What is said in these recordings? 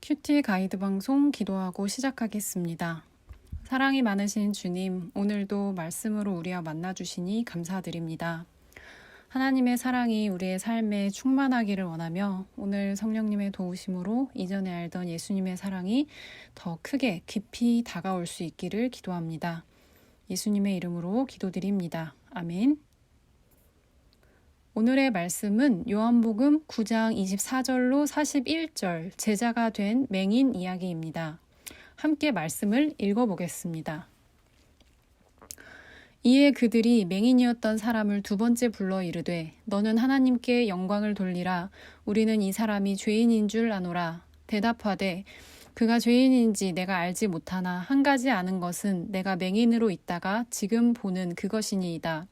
큐티 가이드 방송 기도하고 시작하겠습니다. 사랑이 많으신 주님, 오늘도 말씀으로 우리와 만나주시니 감사드립니다. 하나님의 사랑이 우리의 삶에 충만하기를 원하며 오늘 성령님의 도우심으로 이전에 알던 예수님의 사랑이 더 크게 깊이 다가올 수 있기를 기도합니다. 예수님의 이름으로 기도드립니다. 아멘. 오늘의 말씀은 요한복음 9장 24절로 41절 제자가 된 맹인 이야기입니다. 함께 말씀을 읽어보겠습니다. 이에 그들이 맹인이었던 사람을 두 번째 불러 이르되 너는 하나님께 영광을 돌리라. 우리는 이 사람이 죄인인 줄 아노라. 대답하되 그가 죄인인지 내가 알지 못하나 한 가지 아는 것은 내가 맹인으로 있다가 지금 보는 그것이니이다.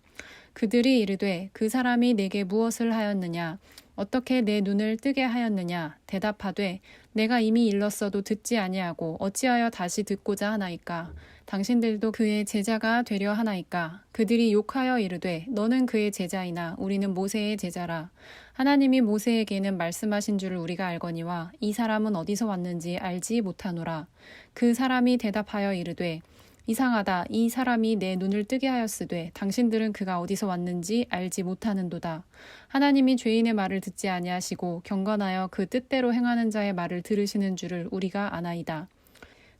그들이 이르되 그 사람이 내게 무엇을 하였느냐? 어떻게 내 눈을 뜨게 하였느냐? 대답하되 내가 이미 일렀어도 듣지 아니하고 어찌하여 다시 듣고자 하나이까? 당신들도 그의 제자가 되려 하나이까? 그들이 욕하여 이르되 너는 그의 제자이나 우리는 모세의 제자라. 하나님이 모세에게는 말씀하신 줄을 우리가 알거니와 이 사람은 어디서 왔는지 알지 못하노라. 그 사람이 대답하여 이르되 이상하다. 이 사람이 내 눈을 뜨게 하였으되 당신들은 그가 어디서 왔는지 알지 못하는도다. 하나님이 죄인의 말을 듣지 아니하시고 경건하여 그 뜻대로 행하는 자의 말을 들으시는 줄을 우리가 아나이다.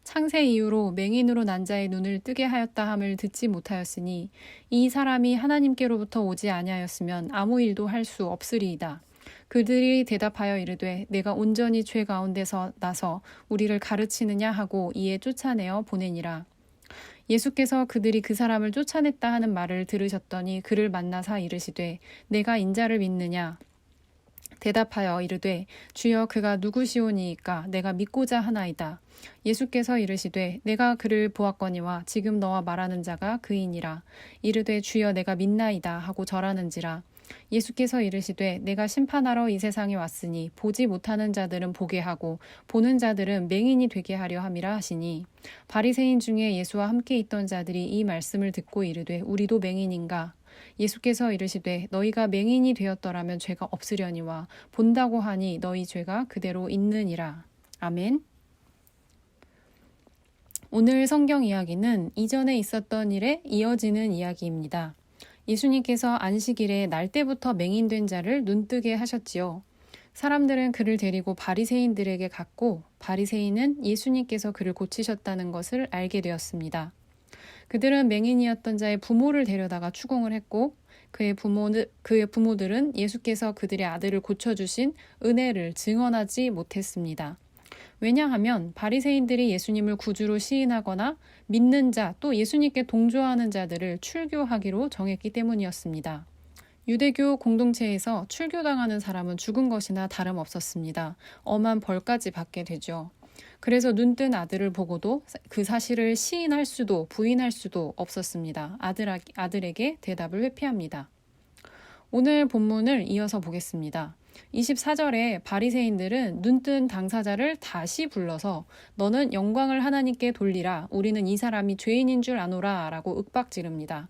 창세 이후로 맹인으로 난 자의 눈을 뜨게 하였다 함을 듣지 못하였으니 이 사람이 하나님께로부터 오지 아니하였으면 아무 일도 할 수 없으리이다. 그들이 대답하여 이르되 내가 온전히 죄 가운데서 나서 우리를 가르치느냐 하고 이에 쫓아내어 보내니라. 예수께서 그들이 그 사람을 쫓아냈다 하는 말을 들으셨더니 그를 만나사 이르시되 내가 인자를 믿느냐? 대답하여 이르되 주여 그가 누구시오니이까 내가 믿고자 하나이다. 예수께서 이르시되 내가 그를 보았거니와 지금 너와 말하는 자가 그이니라. 이르되 주여 내가 믿나이다 하고 절하는지라. 예수께서 이르시되 내가 심판하러 이 세상에 왔으니 보지 못하는 자들은 보게 하고 보는 자들은 맹인이 되게 하려 함이라 하시니 바리새인 중에 예수와 함께 있던 자들이 이 말씀을 듣고 이르되 우리도 맹인인가? 예수께서 이르시되 너희가 맹인이 되었더라면 죄가 없으려니와 본다고 하니 너희 죄가 그대로 있느니라. 아멘. 오늘 성경 이야기는 이전에 있었던 일에 이어지는 이야기입니다. 예수님께서 안식일에 날 때부터 맹인된 자를 눈뜨게 하셨지요. 사람들은 그를 데리고 바리새인들에게 갔고 바리새인은 예수님께서 그를 고치셨다는 것을 알게 되었습니다. 그들은 맹인이었던 자의 부모를 데려다가 추궁을 했고 그의 부모들은 예수께서 그들의 아들을 고쳐주신 은혜를 증언하지 못했습니다. 왜냐하면 바리새인들이 예수님을 구주로 시인하거나 믿는 자 또 예수님께 동조하는 자들을 출교하기로 정했기 때문이었습니다. 유대교 공동체에서 출교당하는 사람은 죽은 것이나 다름없었습니다. 엄한 벌까지 받게 되죠. 그래서 눈뜬 아들을 보고도 그 사실을 시인할 수도 부인할 수도 없었습니다. 아들에게 대답을 회피합니다. 오늘 본문을 이어서 보겠습니다. 24절에 바리새인들은 눈뜬 당사자를 다시 불러서 너는 영광을 하나님께 돌리라. 우리는 이 사람이 죄인인 줄 아노라 라고 윽박지릅니다.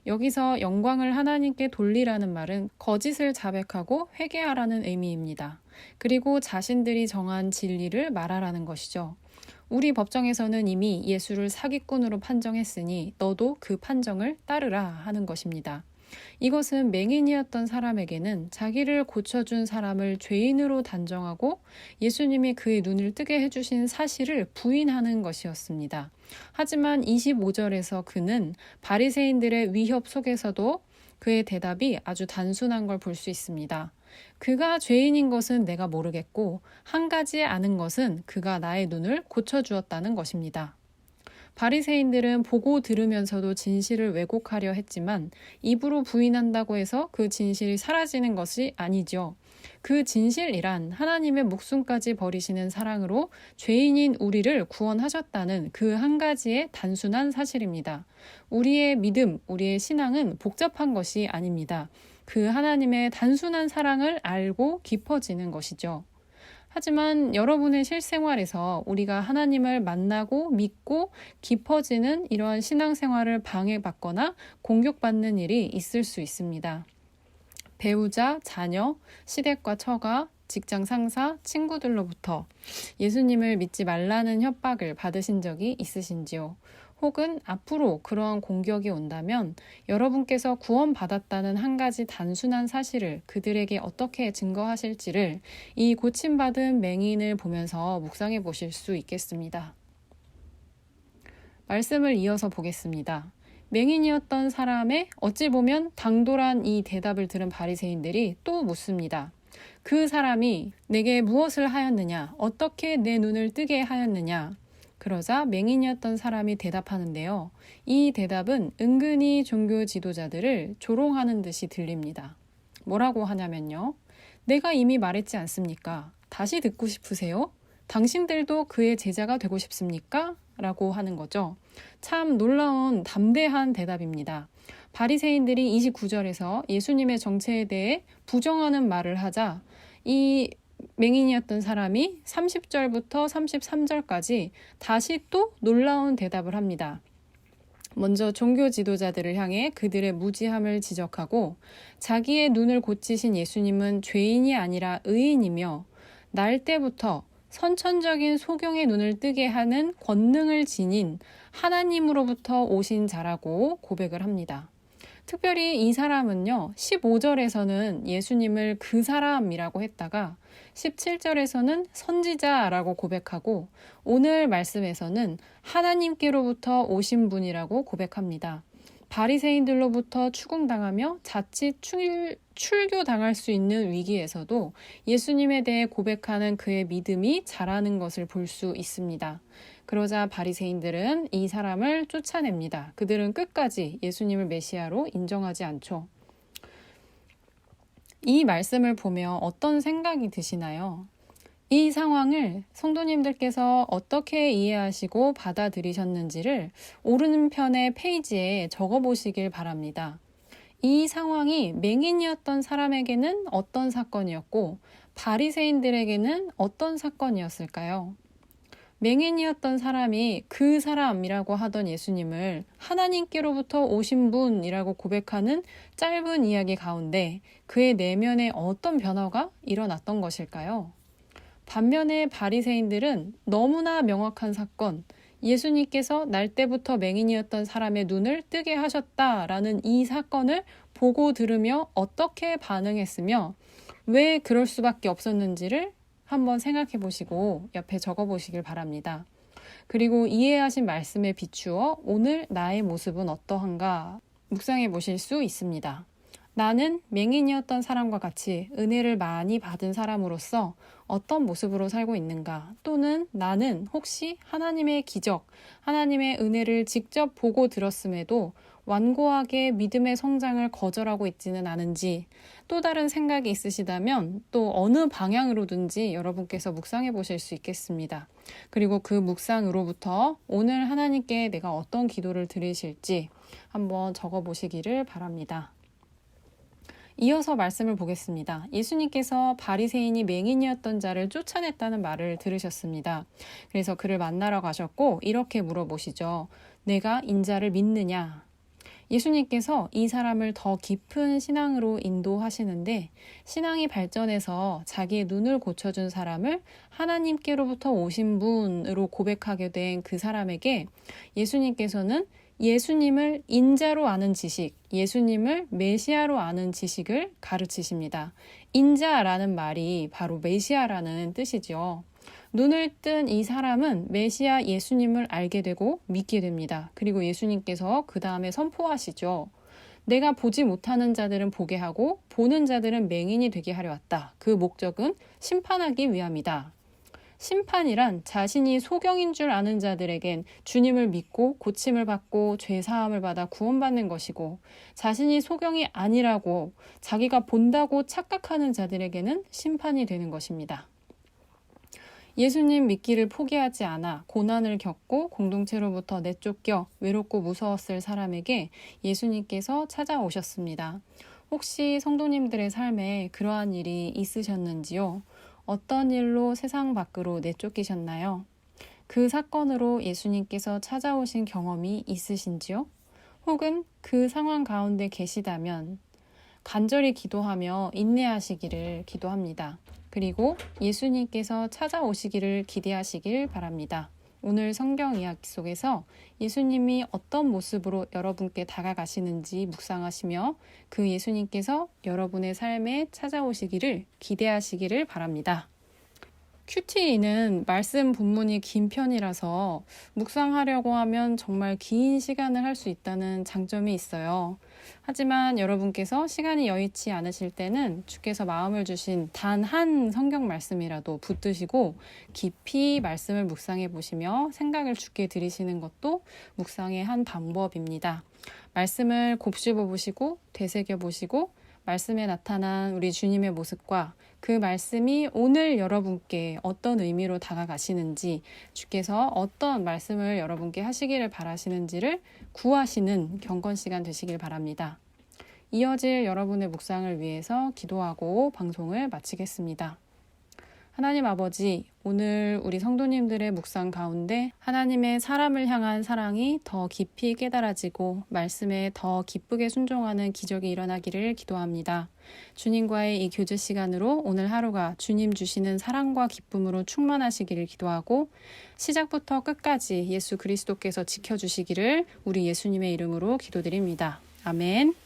여기서 영광을 하나님께 돌리라는 말은 거짓을 자백하고 회개하라는 의미입니다. 그리고 자신들이 정한 진리를 말하라는 것이죠. 우리 법정에서는 이미 예수를 사기꾼으로 판정했으니 너도 그 판정을 따르라 하는 것입니다. 이것은 맹인이었던 사람에게는 자기를 고쳐준 사람을 죄인으로 단정하고 예수님이 그의 눈을 뜨게 해주신 사실을 부인하는 것이었습니다. 하지만 25절에서 그는 바리새인들의 위협 속에서도 그의 대답이 아주 단순한 걸 볼 수 있습니다. 그가 죄인인 것은 내가 모르겠고 한 가지 아는 것은 그가 나의 눈을 고쳐주었다는 것입니다. 바리새인들은 보고 들으면서도 진실을 왜곡하려 했지만 입으로 부인한다고 해서 그 진실이 사라지는 것이 아니죠. 그 진실이란 하나님의 목숨까지 버리시는 사랑으로 죄인인 우리를 구원하셨다는 그 한 가지의 단순한 사실입니다. 우리의 믿음, 우리의 신앙은 복잡한 것이 아닙니다. 그 하나님의 단순한 사랑을 알고 깊어지는 것이죠. 하지만 여러분의 실생활에서 우리가 하나님을 만나고 믿고 깊어지는 이러한 신앙생활을 방해받거나 공격받는 일이 있을 수 있습니다. 배우자, 자녀, 시댁과 처가, 직장 상사, 친구들로부터 예수님을 믿지 말라는 협박을 받으신 적이 있으신지요? 혹은 앞으로 그러한 공격이 온다면 여러분께서 구원받았다는 한 가지 단순한 사실을 그들에게 어떻게 증거하실지를 이 고침받은 맹인을 보면서 묵상해 보실 수 있겠습니다. 말씀을 이어서 보겠습니다. 맹인이었던 사람의 어찌 보면 당돌한 이 대답을 들은 바리새인들이 또 묻습니다. 그 사람이 내게 무엇을 하였느냐? 어떻게 내 눈을 뜨게 하였느냐? 그러자 맹인이었던 사람이 대답하는데요. 이 대답은 은근히 종교 지도자들을 조롱하는 듯이 들립니다. 뭐라고 하냐면요. 내가 이미 말했지 않습니까? 다시 듣고 싶으세요? 당신들도 그의 제자가 되고 싶습니까? 라고 하는 거죠. 참 놀라운 담대한 대답입니다. 바리새인들이 29절에서 예수님의 정체에 대해 부정하는 말을 하자 이 맹인이었던 사람이 30절부터 33절까지 다시 또 놀라운 대답을 합니다. 먼저 종교 지도자들을 향해 그들의 무지함을 지적하고 자기의 눈을 고치신 예수님은 죄인이 아니라 의인이며 날 때부터 선천적인 소경의 눈을 뜨게 하는 권능을 지닌 하나님으로부터 오신 자라고 고백을 합니다. 특별히 이 사람은요, 15절에서는 예수님을 그 사람이라고 했다가 17절에서는 선지자라고 고백하고 오늘 말씀에서는 하나님께로부터 오신 분이라고 고백합니다. 바리새인들로부터 추궁당하며 자칫 출교당할 수 있는 위기에서도 예수님에 대해 고백하는 그의 믿음이 자라는 것을 볼 수 있습니다. 그러자 바리새인들은 이 사람을 쫓아냅니다. 그들은 끝까지 예수님을 메시아로 인정하지 않죠. 이 말씀을 보며 어떤 생각이 드시나요? 이 상황을 성도님들께서 어떻게 이해하시고 받아들이셨는지를 오른편의 페이지에 적어보시길 바랍니다. 이 상황이 맹인이었던 사람에게는 어떤 사건이었고 바리새인들에게는 어떤 사건이었을까요? 맹인이었던 사람이 그 사람이라고 하던 예수님을 하나님께로부터 오신 분이라고 고백하는 짧은 이야기 가운데 그의 내면에 어떤 변화가 일어났던 것일까요? 반면에 바리새인들은 너무나 명확한 사건, 예수님께서 날 때부터 맹인이었던 사람의 눈을 뜨게 하셨다라는 이 사건을 보고 들으며 어떻게 반응했으며 왜 그럴 수밖에 없었는지를 한번 생각해 보시고 옆에 적어 보시길 바랍니다. 그리고 이해하신 말씀에 비추어 오늘 나의 모습은 어떠한가 묵상해 보실 수 있습니다. 나는 맹인이었던 사람과 같이 은혜를 많이 받은 사람으로서 어떤 모습으로 살고 있는가? 또는 나는 혹시 하나님의 기적, 하나님의 은혜를 직접 보고 들었음에도 완고하게 믿음의 성장을 거절하고 있지는 않은지 또 다른 생각이 있으시다면 또 어느 방향으로든지 여러분께서 묵상해 보실 수 있겠습니다. 그리고 그 묵상으로부터 오늘 하나님께 내가 어떤 기도를 드리실지 한번 적어 보시기를 바랍니다. 이어서 말씀을 보겠습니다. 예수님께서 바리새인이 맹인이었던 자를 쫓아냈다는 말을 들으셨습니다. 그래서 그를 만나러 가셨고 이렇게 물어보시죠. 내가 인자를 믿느냐? 예수님께서 이 사람을 더 깊은 신앙으로 인도하시는데 신앙이 발전해서 자기의 눈을 고쳐준 사람을 하나님께로부터 오신 분으로 고백하게 된 그 사람에게 예수님께서는 예수님을 인자로 아는 지식, 예수님을 메시아로 아는 지식을 가르치십니다. 인자라는 말이 바로 메시아라는 뜻이죠. 눈을 뜬 이 사람은 메시아 예수님을 알게 되고 믿게 됩니다. 그리고 예수님께서 그 다음에 선포하시죠. 내가 보지 못하는 자들은 보게 하고 보는 자들은 맹인이 되게 하려 왔다. 그 목적은 심판하기 위함이다. 심판이란 자신이 소경인 줄 아는 자들에겐 주님을 믿고 고침을 받고 죄사함을 받아 구원받는 것이고 자신이 소경이 아니라고 자기가 본다고 착각하는 자들에게는 심판이 되는 것입니다. 예수님 믿기를 포기하지 않아 고난을 겪고 공동체로부터 내쫓겨 외롭고 무서웠을 사람에게 예수님께서 찾아오셨습니다. 혹시 성도님들의 삶에 그러한 일이 있으셨는지요? 어떤 일로 세상 밖으로 내쫓기셨나요? 그 사건으로 예수님께서 찾아오신 경험이 있으신지요? 혹은 그 상황 가운데 계시다면 간절히 기도하며 인내하시기를 기도합니다. 그리고 예수님께서 찾아오시기를 기대하시길 바랍니다. 오늘 성경 이야기 속에서 예수님이 어떤 모습으로 여러분께 다가가시는지 묵상하시며 그 예수님께서 여러분의 삶에 찾아오시기를 기대하시기를 바랍니다. QT는 말씀 본문이 긴 편이라서 묵상하려고 하면 정말 긴 시간을 할 수 있다는 장점이 있어요. 하지만 여러분께서 시간이 여의치 않으실 때는 주께서 마음을 주신 단 한 성경 말씀이라도 붙드시고 깊이 말씀을 묵상해 보시며 생각을 주께 드리시는 것도 묵상의 한 방법입니다. 말씀을 곱씹어 보시고 되새겨 보시고 말씀에 나타난 우리 주님의 모습과 그 말씀이 오늘 여러분께 어떤 의미로 다가가시는지, 주께서 어떤 말씀을 여러분께 하시기를 바라시는지를 구하시는 경건 시간 되시길 바랍니다. 이어질 여러분의 묵상을 위해서 기도하고 방송을 마치겠습니다. 하나님 아버지, 오늘 우리 성도님들의 묵상 가운데 하나님의 사람을 향한 사랑이 더 깊이 깨달아지고 말씀에 더 기쁘게 순종하는 기적이 일어나기를 기도합니다. 주님과의 이 교제 시간으로 오늘 하루가 주님 주시는 사랑과 기쁨으로 충만하시기를 기도하고 시작부터 끝까지 예수 그리스도께서 지켜주시기를 우리 예수님의 이름으로 기도드립니다. 아멘.